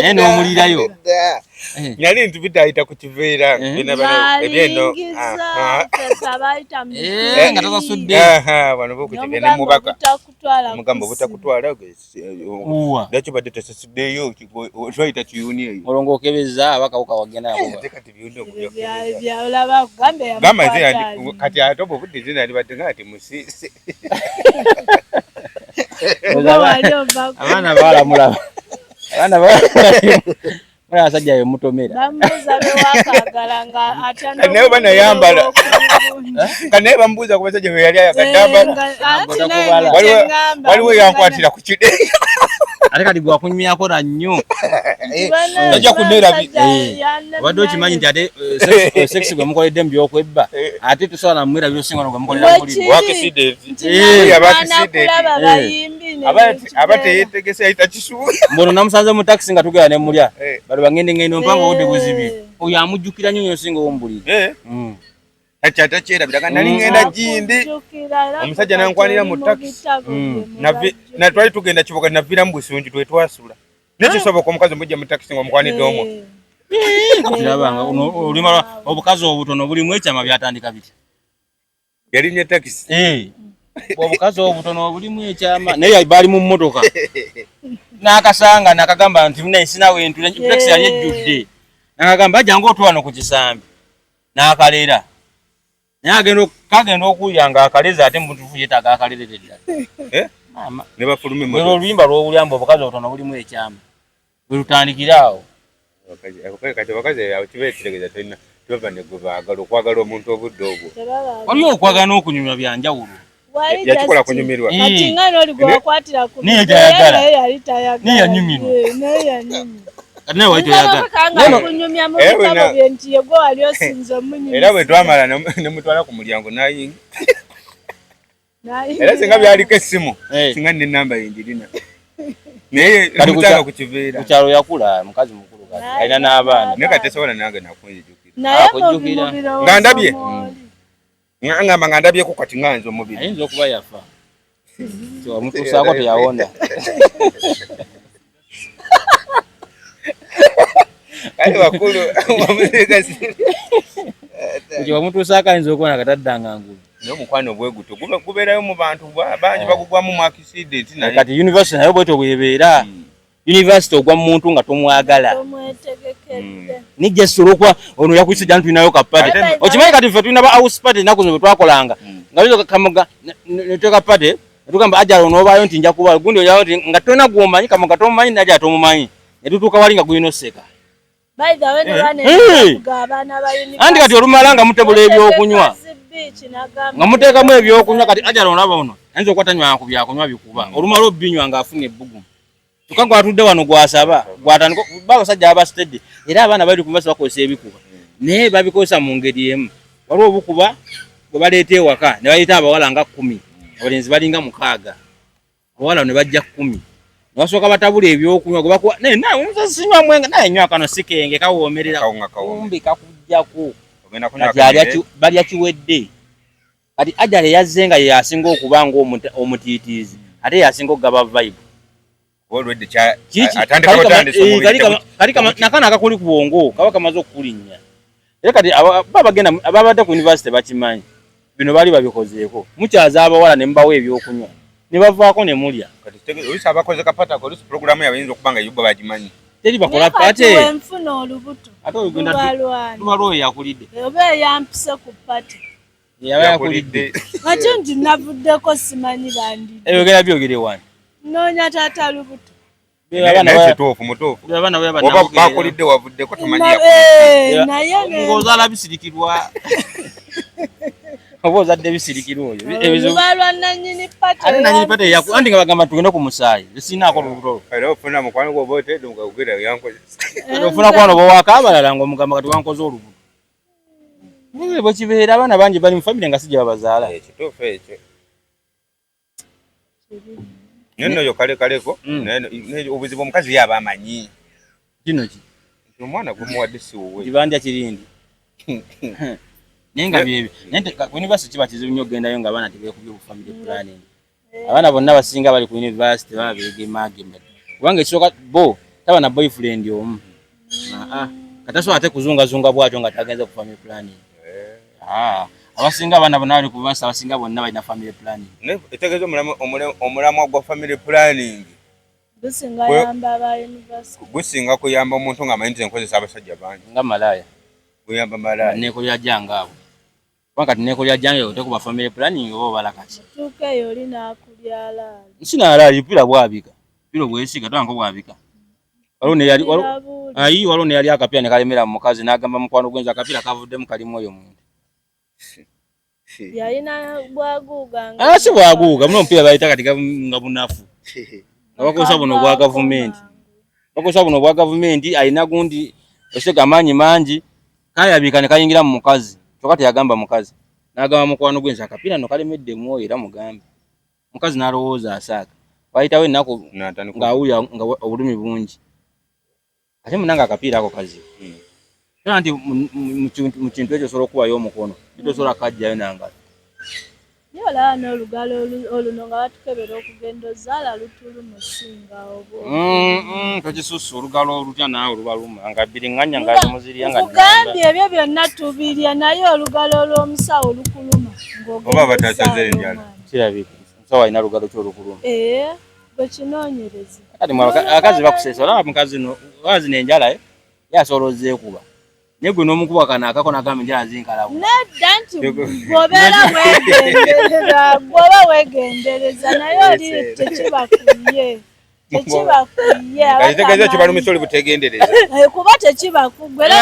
neno mulirayo nyali ntubitaita ku kiveera bina bano ebyeno tabaita nga tasasudde bano bokukive ne mubaka mugambo butakutwala daki badde tasasuddeyo twaita kiyuni eyo olongo okebeza abakawuka wagenda gamba kati ate oba obudde zina libadde nga ati musisi abaana balamulaba abaana abasajja bemutomera naye banayambala kanaye bamubuuza ku basajja beyali ayagadamba waliwo yankwatira ku kide ate kati gwakunywako nnyo tajja kuneerabi obadde okimanyi nti ate sex gwe mukoledde mu byokwebba ate tosobola namwera byosinga gwe mukolera aba teyetegese ayita kisuula mbono namusanze mu taxi nga tugera ne mulya bali bangende mpango obudde buzibye oyo amujjukira nnyo nyosinga owombulire akyata kyerabiraga nali ngenda jindi omusajja nankwanira mu taxi natwali tugenda kiboga navira mu busunju twetwasula nekisoboka omukazi mujja mu taxi ngaomukwanidde omwo kirabanga olima obukazi obutono bulimu ekyama byatandika bitya yalinye taxi obukazi obutono bulimu ekyama naye bali mu mmotoka n'akasanga nakagamba nti naye sinawe ntule taxi yali ejjudde nakagamba ajja ngaotwano ku kisambi n'akalera naye kagenda okuyanga akaleza ate mutufu yetaaga akalere ddala ne bafulume oluyimba lw'obulamba obukazi obutono bulimu ekyama bwe lutandikira awo kati abakazi kibeekiregeza tolina tibava ne gwe baagala okwagala omuntu obudde obwo waliwo okwagala n'okunyumya byanjawulo yakikola kunyumirwa kati nga n'oli gwe wakwatira ku niye tayagala yali tayagala niye yanyumirwa naye yanyumirwa naye wali toyagala kunyumya mu bitabo bye nti yegwe wali osinza omunyumya era bwe twamala ne mutwala ku mulyango nayinga era singa byaliko essimu singa ne namba yendirina naye mutala ku kiveera kukyalo yakula mukazi mukulu kati alina n'abaana naye kati tesobola nange nakunjijukira naye mubiro nga ndabye ngamba nga ndabyeko kati nganze omubiri ayinza okuba yafa omutuusaako teyawona kale bakulu omutuusaako ayinza okubona kataddanga ngulu naye omukwano obweguto gubeerayo mu bantu bangi bagugwamu mu accident naye kati university naye bwetyo bwebeera university ogwa mu muntu nga tomwagala nijja solokwa ono yakuyise jana tulinayo kapate okimanyi kati ffe tulina ba house party ennaku zino bwe twakolanga nga bizo kamuga netweka pate netugamba ajala onoobayo nti nja kuba gundi olyawo nti nga tolina gwomanyi kamuga tomumanyi najala tomumanyi netutuuka wali nga gulina oseka anti kati olumala nga mutebula ebyokunywa nga muteekamu ebyokunywa kati ajala olaba ono ayinza okukwatanywa ku byakunywa bikuba olumala obinywa ng'afunye ebbugumu tuka gwatudde wano gwasaba gwatandika babasajja abasitedde era abaana bali kumasa bakozesa ebikuba naye babikozesa mu ngeri emu waliwo obukuba bwe baleeta ewaka ne baleeta abawala nga 10 abalenzi balinga 6 abawala ne bajja 10 ne basooka batabula ebyokunywa gwe bakuwa naye nawe sinywa mwenga naye nywa kano sikenge kawoomerera kumbi kakujjako balya kiwedde kati ajala yazze nga ye yasinga okuba ng'omutiitiizi ate yasinga okugaba vibe nakana akakuli ku bwongo kaba kamaze okukulinnya era kati babagenda ababadde ku university bakimanyi bino baali babikozeeko mukyaza abawala ne mubawo ebyokunywa ne bavaako ne mulya oyisa abakoze kapata ko lusi programu yabayinza okubanga yuba bagimanyi teri bakola pate enfuna olubuto ate ogenda tubalwo yakulidde oba yampise ku pate yaba yakulidde ate nti navuddeko simanyi bandi eyogera byogere wani noonya taata lubuto bakulidde wavuddeko tomanyi ng'ozaala bisirikirwa oba ozadde bisirikirwa oyo balwa nannyini pate ate nannyini pate anti nga bagamba tugende ku musaayi sinaako lubuto era ofuna mukwano gwoba otedde mukagugera yankozesa ofuna kwano bowaka abalala ng'omugamba kati wankoze olubuto bwe kibeera abaana bangi bali mu famire nga sijja babazaala ekituufu ekyo neno yo kaleko obuzibu omukazi yaba amanyi kino ki omwana gumuwadde siwuwe kibandya kirindi naye nga byebyo ku university kiba kizibu nnyo ogendayo nga abaana tebeekubye obufamily planning abaana bonna basinga bali ku university baba beegemaagema Wange kisoka bo taba na boyfriend omu. Kataso ate kuzunga bwacho nga tagenza ku family planning. Abasinga abana banali kubasa abasinga bonna balina family planning. Ne etegezo omulamu gwa family planning. Gusinga yamba ba university. Gusinga kuyamba omuntu nga amanyi enkozesa abasajja bangi. Nga malaya. Guyamba malaya. Ne ko yajanga abo. Wakati ne ko yajanga yote ku family planning obo balakati. Tuke yoli na kulyala. Nsina alali pira bwabika. Piro bwesiga twanko bwabika. Walone yali akapira ne kalemera mukazi nagamba mukwano gwenza akapira kavudde mu kali moyo muntu. Yalina bwaguga si bwaguga muno mpira bayita katika nga bunafu. Abakosa buno bwa government. Bakosa buno bwa government alina gundi osega manyi manji kaya bikane kayingira mu mukazi. Tokati yagamba mukazi. Nagamba mukwano gwenza akapira no kalemedde moyo era mugambe. Mukazi nalowooza asaka. Bayita we nako nga uya nga obulumi bungi. Ate munanga akapira ako kazi. Nanti mu kintu ekyo solo kuba yo mukono. Bito solo akajjayo nanga. Yola no lugalo olunonga batukebera okugendo zala lutulu musinga obo. Tukisusu olugalo olutya nawe olubaluma nga biringanya nga muziri yanga. Ugambye ebyo byonna tubirya naye olugalo olw'omusawo olukuluma. Oba batachaze njala. Kirabika. Musawo ina lugalo kyo olukuluma. Bwe kinoonyereza. Kati akazi bakusesala mukazi no wazi nenjala yasoloze kuba. Negwe nomukuba kana akakona kama njala zinkala. Nedda nti gobera wegendereza goba wegendereza naye oli tekibakuye. Tekibakuye. Kayitegeeza kibalu misoli butegendereza. Kuba tekibakugwera.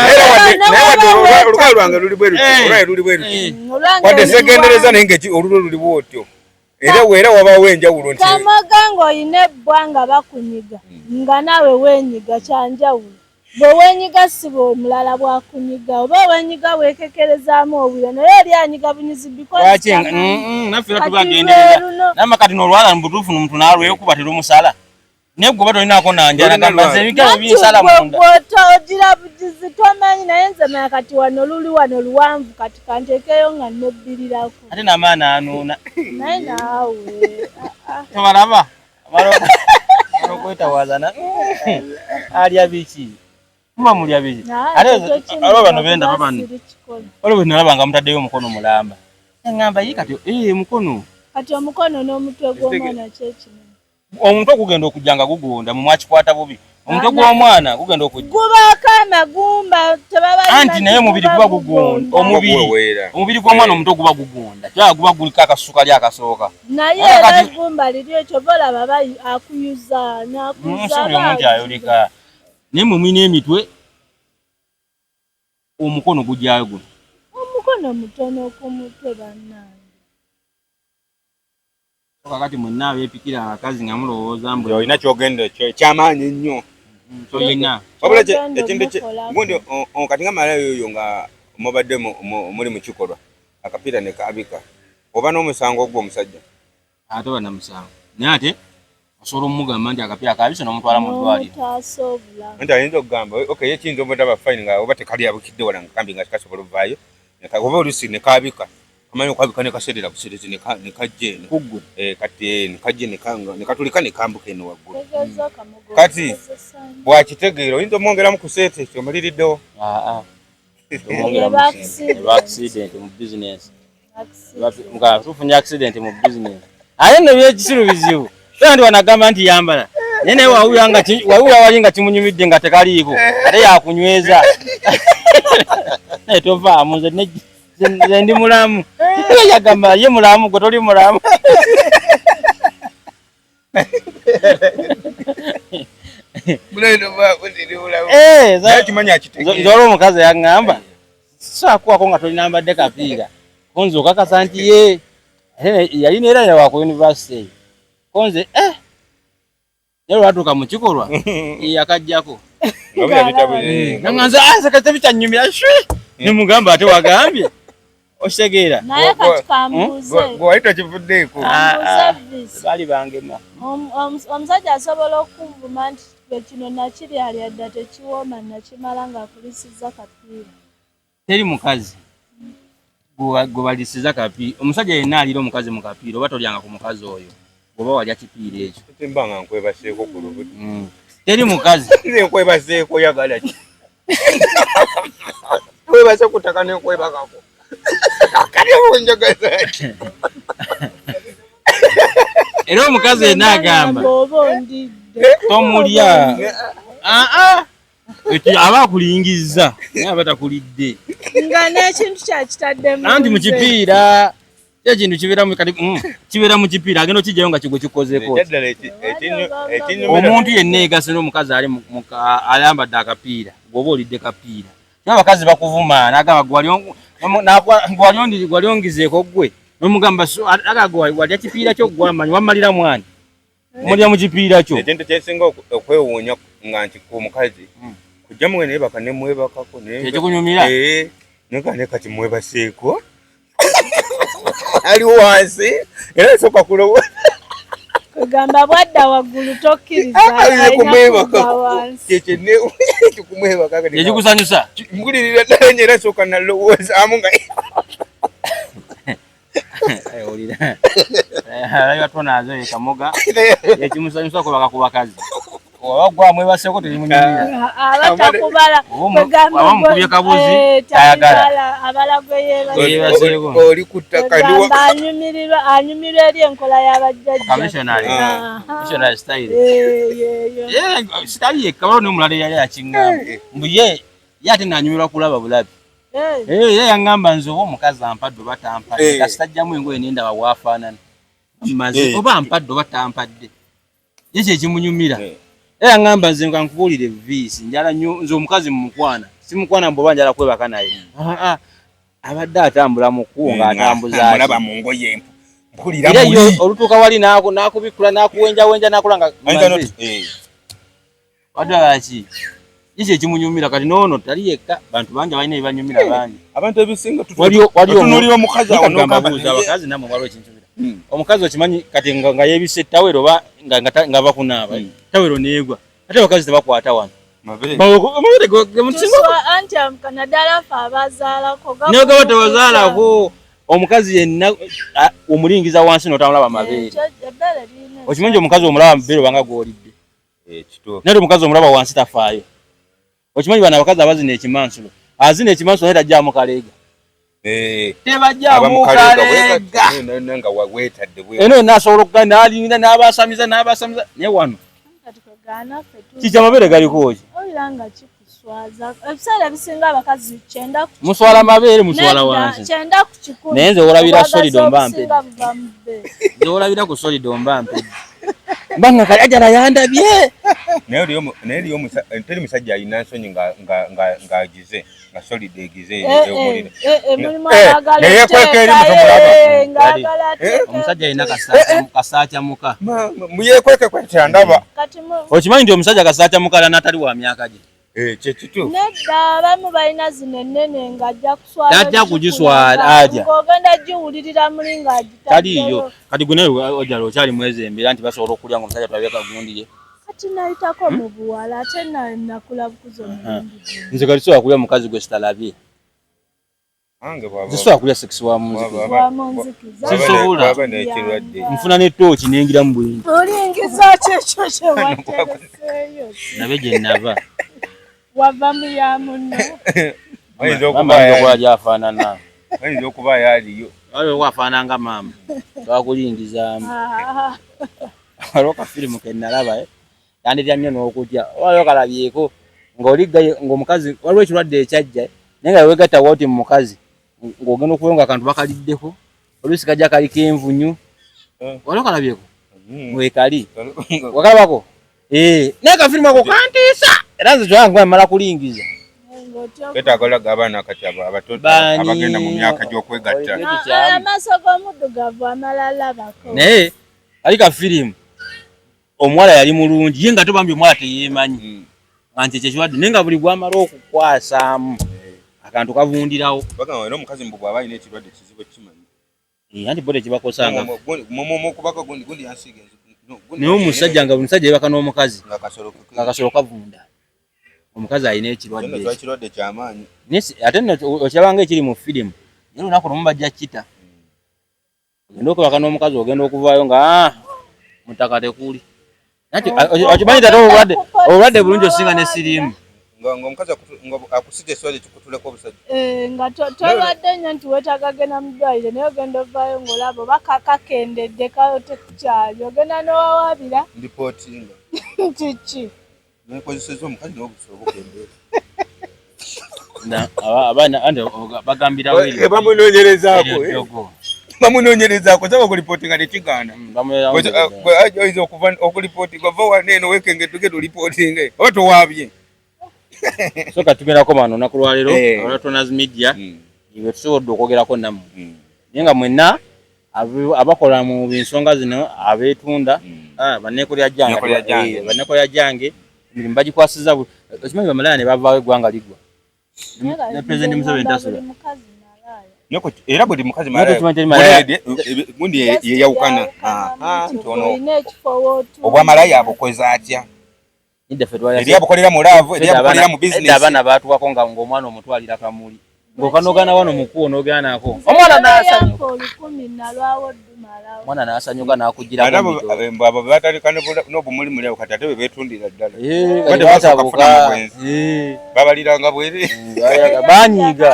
Olugalo lwange luli bweru. Wadde segendereza naye nga olulo luli bwotyo. Era wera waba wenjawulo nti kamagango oyine ebbwanga bakunyiga nga nawe wenyiga kyanjawulo bwe wenyiga sibo omulala bwakunyiga oba wenyiga wekekerezaamu obwire naye eri anyiga bunyizi bikozi naffe tubagendereza namakati n'olwala mbutuufu n'omuntu nalweyo kuba terumusala naye gwe batolinaako nanjala gamba nze ebikalo binsala munda ogira bugizi tomanyi naye nze manya kati wano luli wano luwanvu kati kanteekeyo nga nebbirirako ate namaana anuuna naye naawe tobalaba okwetawazana alya biki muba mulya biki ate bano benda babano olwo nalaba nga mutaddeyo omukono mulamba ngamba yi kati mukono kati omukono n'omutwe gw'omwana kyekino omuntu okugenda okujjanga gugonda mu mwakikwata bubi omuntu gw'omwana gugenda okujja gubaako amagumba tebabalina anti naye omubiri guba gugonda omubiri gw'omwana omuntu guba gugonda kyala guba guliko akasusu kali akasooka naye era egumba liri ekyo bolaba akuyuza n'akuyuza omuntu ayoleka naye mwe mwina emitwe omukono gujjayo guno omukono mutono ku mutwe bannange kakati mwenna abepikira abakazi nga mulowooza mbu olina kyogenda ekyamaanyi ennyo tolina wabula ekintu gundi kati nga malayo oyo nga mubadde muli mu kikolwa akapiira ne kaabika oba n'omusango ogwo omusajja ate oba namusango naye ate osobola omugamba nti akapiira kaabise n'omutwala mu ddwaliro nti ayinza okugamba ye kiyinza obutaba fayini nga oba tekali abukidde wala nga kambi nga tikasobola ovaayo oba oluusi ne kaabika amanyi okwabika ne kaserera buserezi ne kajje kati ne kajje ne katulika ne kambuka eno waggulu kati bwakitegeera oyinza omwongeramu ku seete kyomaliriddewo accident mu business nga tufunye accident mu business aye nno byekisiru bizibu kandi wanagamba nti yambala naye naye wawuya wali nga kimunyumidde nga tekaliiko ate yakunyweza naye tovaamu nze ndi mulamu yagamba ye mulamu gwe toli mulamu nzola omukazi yaŋŋamba saakuwako nga tolinambadde kapiira konze okakasa nti ye yalina era yawa ku univesity konze naye olwatuuka mu kikolwa yakajjako naŋŋanze sekate bikyanyumira nemugamba ate wagambye ositegeera naye kati kambuuze wali tokivuddeeko baali bangema omusajja asobola okuvuma nti kino nakiryalya dda tekiwooma nakimala ng'akulisiza kapiira teri mukazi gwe balisiza kapiira omusajja yenna alira omukazi mu kapiira oba tolyanga ku mukazi oyo Goba walya kipiira ekyo. Timbanga nkwebaseeko ku lubuto. Teri mukazi. Nze nkwebaseeko yagala ki? Kwebase kutaka ne kwebakako. Kali munjagaza ki? Era omukazi yenna agamba. Tomulya. Eti aba akulingizza naye aba takulidde nga n'ekintu kyakitaddemu anti mu kipiira ekintu kibeera mu kipiira agenda okijjayo nga kigwe kikozeeko omuntu yenna egase n'omukazi ali ayambadde akapiira gwoba olidde kapiira naye abakazi bakuvuma n'agamba gwali ongizeeko gwe n'omugamba walya kipiira kyo gwamanyi wammalira mwani mulya mu kipiira kyo ekintu kyesinga okwewuunya nga nkika omukazi kujja mwene baka ne mwebakako ekikunyumira nekane kati mwebaseeko ali wansi era soka kulowooza kugamba bwadda waggulu tokkiriza ekikusanyusa mpulirira ddala nyo era soka nalowoozaamu nga olira alabatonazo ekamoga ekimusanyusa kubaka ku bakazi wagwa mwebaseko temunyumira abatakubala abamukubye kabuzi ayagala abalagwe yebaseko oli kutaka anyumirwa eri enkola y'abajjajja missionary style sitali yekka waliwo n'omulala eyali akingamba mbuye ye ate nanyumirwa kulaba bulabi ye yaŋŋamba nze oba omukazi ampadde oba tampadde kasitajjamu engoye nendaba waafaanana maze oba ampadde oba tampadde ye kyekimunyumira era ngamba nze nga nkubuulire viisi njala nnyo nze omukazi mumukwana si mukwana mboba njala kwebaka naye abadde atambula mu kkubo ng'atambuza mu ngoye era yo olutuuka wali n'akubikula n'akuwenjawenja n'akola nga waddalaki kiki ekimunyumira kati noono tali yekka bantu bangi abalina ebibanyumira bangi abantu ebisinga tutunuulira omukazi awonogabuuza abakazi namwe waliwo ekintumira omukazi okimanyi kati nga yeebise ettawero oba nga ava kunaaba tawero neegwa ate abakazi tebakwata wano naye gaba tebazaalako omukazi yenna omulingiza wansi n'otamulaba mabeere okimanyi omukazi omulaba mabeere obanga gwolidde naye omukazi omulaba wansi tafaayo okimanyi bano abakazi abazina ekimansulo azina ekimansulo naye tajjaamu kaleega tebajjaamu kaleega eno yonna asobola okugaa n'alinda n'abasamiza naye wano kiki amabeere galiko ki muswala amabeere muswala wansi naye nze wolabira solido mba mpedde nze wolabira ku solido mba mpedde mbanga kali ajala yandabye naye teri musajja alina nsonyi ng'agize nga solido egize naye kweka eri omusajja alina kasaakya muka muyekweke kwekyandaba okimanyi nti omusajja kasaakya muka ala n'atali wa myaka gye kyekitu nedda abamu balina zino ennene ng'ajja tajja kugiswala ajja ng'ogenda giwulirira muli taliiyo kati gwe naye ojala okyali mwezembera nti basobola okulya nga omusajja twabye kagundiye kati nayitako mu buwala ate nakula bukuzo mulundi nze kati sobola kulya mukazi gwe sitalabye zisobola kulya sekisi wa munzikiza sisobola nfuna n'ettooki nengira mu bwingi olingiza kyekyo kyewatereseeyo nabe gye nava wava mu ya munno amaokola gyafaanana ayinza okuba yaaliyo waliwo wafaanana nga maama twakulingizaamu waliwo kafirimu kenalaba yanditya nnyo n'okutya waliwo kalabyeko ng'omukazi waliwo ekirwadde ekyajja naye nga wegatta woti mu mukazi ng'ogenda okuba nga akantu bakaliddeko oluusi kajja kaliko envunyu waliwo kalabyeko mwekali wakalabako naye kafirimu ako kantiisa era nze kyoyange mala kulingiza ketagalaga abaana kati abato abagenda mu myaka gy'okwegatta amaaso g'omuddugavu amalala bako naye ali kafirimu omuwala yali mulungi ye nga tobambi omuwala teyeemanyi anti ekyo kirwadde naye nga buli gwamala okukwasaamu akantu kavundirawo bagamba era omukazi mbu bw'aba alina ekirwadde kizibu kimanyi anti bo tekibakosanga okubaka gundi yansiga naye omusajja nga buli musajja yebaka n'omukazi nga kasolo kavunda omukazi alina ekirwadde kyamaanyi ate okirabanga ekiri mu firimu naye olunaku lumu bajja kita ogenda okwebaka n'omukazi ogenda okuvaayo nga mutaka tekuli nati okimanyi tato obulwadde bulungi osinga ne sirimu ng'omukazi akusite swali kikutuleko obusajja nga tolwadde nnyo nti weetaaga genda mu ddwaliro naye ogenda ovaayo ng'olaba oba kakendedde kayote kukyali ogenda n'owawaabira ndipootinga kiki nekozeseza omukazi n'obusoboka embeera abaana andi bagambira bamunoonyerezaako saba okulipootinga tekigaana oyinza okulipootinga ova waneeno wekengedugenda olipootinga oba towaabye so katugerako bano olunaku lwaleero Abatonaz Media iwe tusobodde okwogerako nammwe naye nga mwenna abakola mu nsonga zino abeetunda banneekolera jange emirimu bagikwasiza okimanyi bamalaya ne bavaawo eggwanga liggwa ne pulezidenti Museveni tasula era buli mukazi gundi yeyawukana obwamalaya abukoza atya eri abukolera mu laavu eri abukolera mu bizinesi abaana baatuwako ng'omwana omutwalira kamuli ng'okanogana wano mukuwo n'oganako omwana n'asanyuka n'akugirako abo batalika n'obumuli mulyawo kati ate bebeetundira ddala babaliranga bwere banyiiga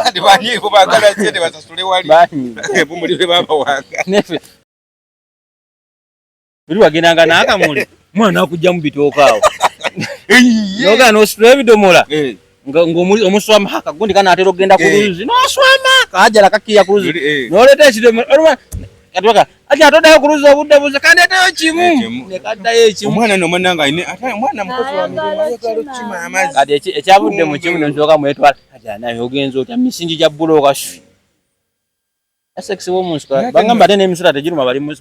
baagala sente basasule wali bumuli bwe babawanga buli wagendanga n'akamuli omwana n'akugja mu bitooka awo nogana n'ositula ebidomola ng'omuswama akagundi kanaatera okugenda ku luzzi n'oswama kaajala kakiya ku luzzi n'oleeta ekidomola ati atoddayo ku luzzi obudde buze kandeetayo kimu nekaddayo ekimu omwana nomananga ate omwana mukozi wa mirimu ayagala okukima amazzi kati ekyabudde mu kimu nensooka mwetwala ati anaye ogenza otya misingi gya bulooka asekisi w'omunsiko bagamba ate n'emisota tegiruma bali mu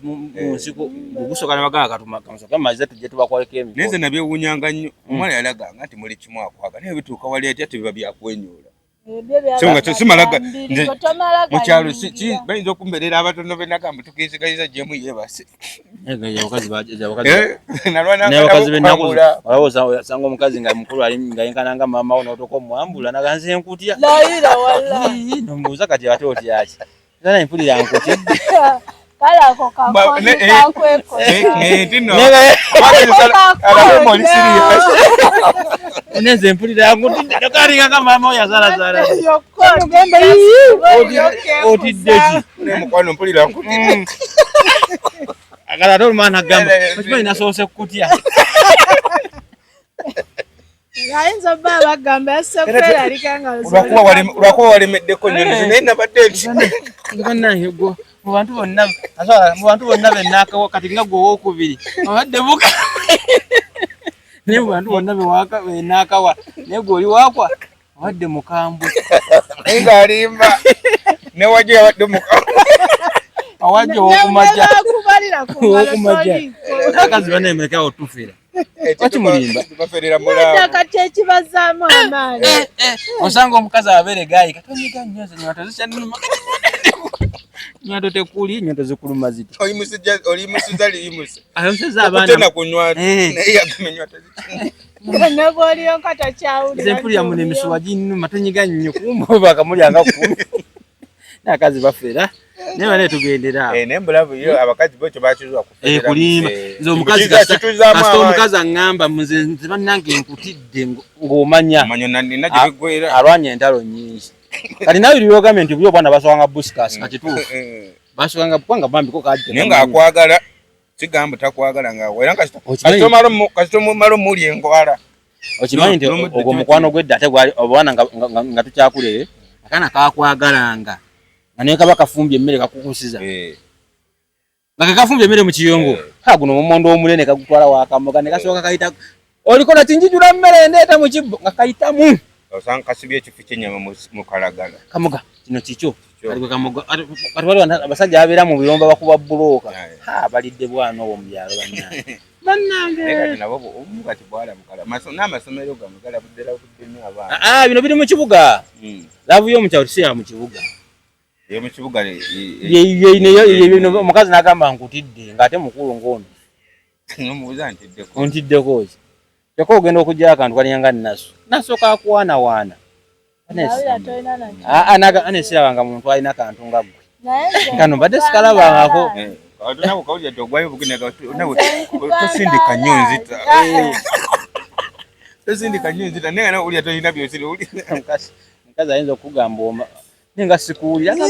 nsiko gusooka ne bagala kamusoka mazze tujje tubakwaleko emikolo naye nze nabyewuunyanga nnyo omwana yalaganga nti muli kimu akwaga naye bituuka wali atya tebiba byakwenyola simalaga mukyalo bayinza okumbeerera abatono benagamba tukizigayiza gyemu yeebase n'abakazi b'ennaku olabosanga omukazi nga mukulu nga yenkananga maama wo n'otoka omwambula naga nze nkutya nomubuuza kati ate otyaki era empulira nkutidde kale ako kakweko neze empulira nkutidde tokalinganga maama oyo azalazaala otiddeki mukwano mpulira nkutidde akala ate olumana agamba okimanyi nasoose kukutya ayinza obba bagamba yasekweralika lwakuba walemeddeko nnyo naye nabadde nti bannange gwo mu bantu bonna bennaakawa kati nga gwe owookubiri obadde buka naye mu bantu bonna bennaakawa naye gwe oli waakwa obadde mukambwe naye ng'alimba newajja yabadde mukambwe awajja owokumajja akazi bannemeka otufira wakimulimba kati ekibazaamu amaanyi osanga omukazi abeere gayi katonyiga nnyo nyoto zikyanuma nyoto tekuli nyoto zikuluma ziti olimusiza liyimusa ayoseza abaana kunywa naye yagame nyoto nebwoliyo katakyawulira nze mpulira muno emisuwa ginuma tonyiga nnyo kumba akamulyanga kumi n'akazi bafera naye bane tugendera naye mbulavu yo abakazi bo kyebakizwa kufera kulimba nze omukazi kasita omukazi aŋŋamba nze bannange nkutidde ng'omanya nina gye bigwera alwanya entalo nnyingi kati nawe lyogambe nti buli obwana basokanga busikasi kakituufu basokanga kubanga bambiko kajja naye ng'akwagala kigamba takwagala ng'awera kasita omumala omuli engwala okimanyi nti ogwo mukwano gw'edda ate gwali obwana nga tukyakulere akaana kakwagalanga nga naye kaba kafumbye emmere kakukusiza nga kakafumbye emmere mu kiyongo guno omumondo omunene kagutwala wakamoga ne kasooka kayita oliko nati njijula mmere ndeeta mu kibbo nga kayitamu osanga kasibye ekifu ky'ennyama mu kalagala kamoga kino kikyo aligwe kamoga kati waliwo abasajja ababeera mu biyomba bakuba bulooka balidde bwana obwo mu byalo bannange nabo omugati bwalamukala n'amasomero gamwe galabudderabuddemu abaana bino biri mu kibuga laavu y'omukyalo tisiya mu kibuga mu kibuga omukazi n'agamba nkutidde ng'ate mukulu ng'ono nomubuuza ntiddeko ontiddeko ki kyokka ogenda okugyayo akantu kalinganga naso kakuwaanawaana anesirabanga muntu alina kantu nga ggwe kano mbadde sikalabangako Nabo kaulya togwayo bukine nabo tosindika nyonzi ta. Tosindika nyonzi ta nenga ulya toyina byosire uli. Mkazi ayinza okugamba oma nenga sikuwulira nga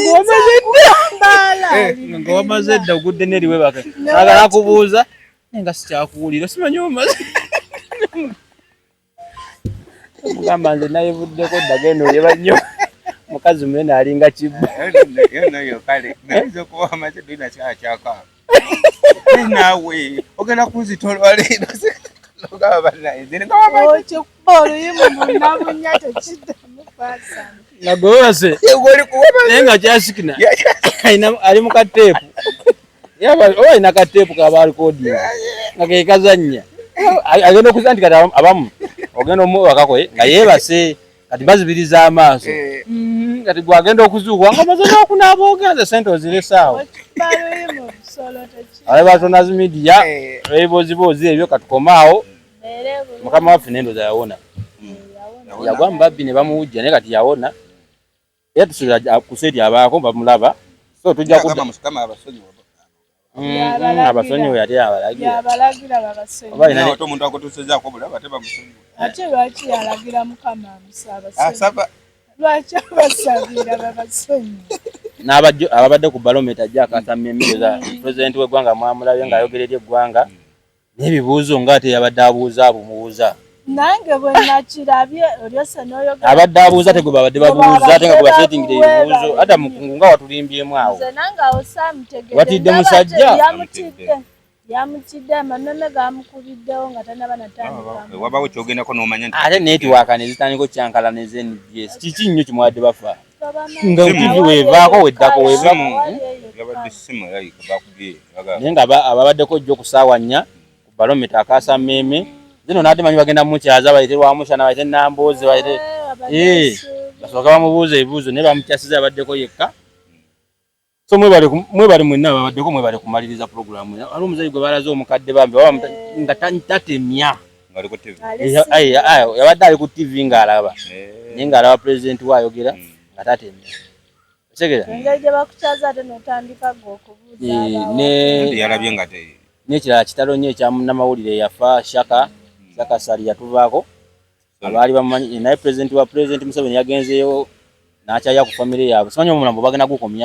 wamaze dda ogudde neriwe baka aga nakubuuza nenga sikyakuwulira simanyi omaze mugamba nze nayevuddeko ddagendo yeba nnyo mukazi mwene alinga kibba yono kale nazo kuba amaze dina kyaka nawe ogenda kuzitola leero logaba bana izini kama ocho kubolo yimu munamunya tekidda mufasa nagowase nenga kyasikina ali mu kateepu oba ina kateepu kaba alikodi nga kekazanya agenda okuzandika abamu ogenda omuwakakoye nga yeebase kati bazibiriza amaaso kati gwagenda okuzuukwa nga maze n'okunaaba ogenze sente oziresaawo abe batonazi midiya ebiboozibozi ebyo katukomaawo mukama waffe nendoza yawona yagwa mu babbi ne bamuwujja naye kati yawona era tusuubira ku seeti abaako bamulaba so tujja kudda abasonyiwe ate yabalagira babasonyiwe omuntu akotusezaako bulaba ate bamusonyiwe ate lwaki yalagira mukama amusaba lwaki abasabira babasonyiwe ababadde ku balometa gyakasama emmere za pulezidenti w'eggwanga mwamulabye ng'ayogerera eggwanga n'ebibuuzo ng'ate yabadde abuuza bumubuuza nange bwe nakirabye olyose n'oyogera abadde abuuza ate gwe babadde babuuza ate nga gwe basetingire ebibuuzo ate mukungu nga watulimbyemu awo nze nange awo saamutegedde watidde musajja yamutidde amameme gamukubiddewo nga tanaba natandika wabawo kyogendako n'omanya nti ate netiwaaka ne zitandika kyankalana ez'NBS kiki nnyo kimwadde bafa nga TV weevaako weddako weevamu yabadde simu yayika bakubye naye nga ababaddeko jjo ku ssaawa 4 ku balometa akaasa mmeeme zino naate manyi bagenda mukyaza bayiterwamu shana bayite Namboozi bayite basooka bamubuuza ebibuuzo naye bamukyasiza abaddeko yekka so mwebali mwenna babaddeko mwebali kumaliriza puroguramu ali omuzayi gwe balaze omukadde bambi nga tatemya yabadde ali ku TV ng'alaba naye ng'alaba pulezidenti waayogera nga tatemya otegera engeri gye bakukyaza ate n'otandika gwe okubuuza yalabye nga n'ekirala kitalo nnyo ekya munnamawulire yafa Shaka Sali yatuvaako abaali bamanyi naye pulezidenti Museveni yagenzeeyo n'akyaya ku famire yaabwe simanyi omulambo bagenda gukomya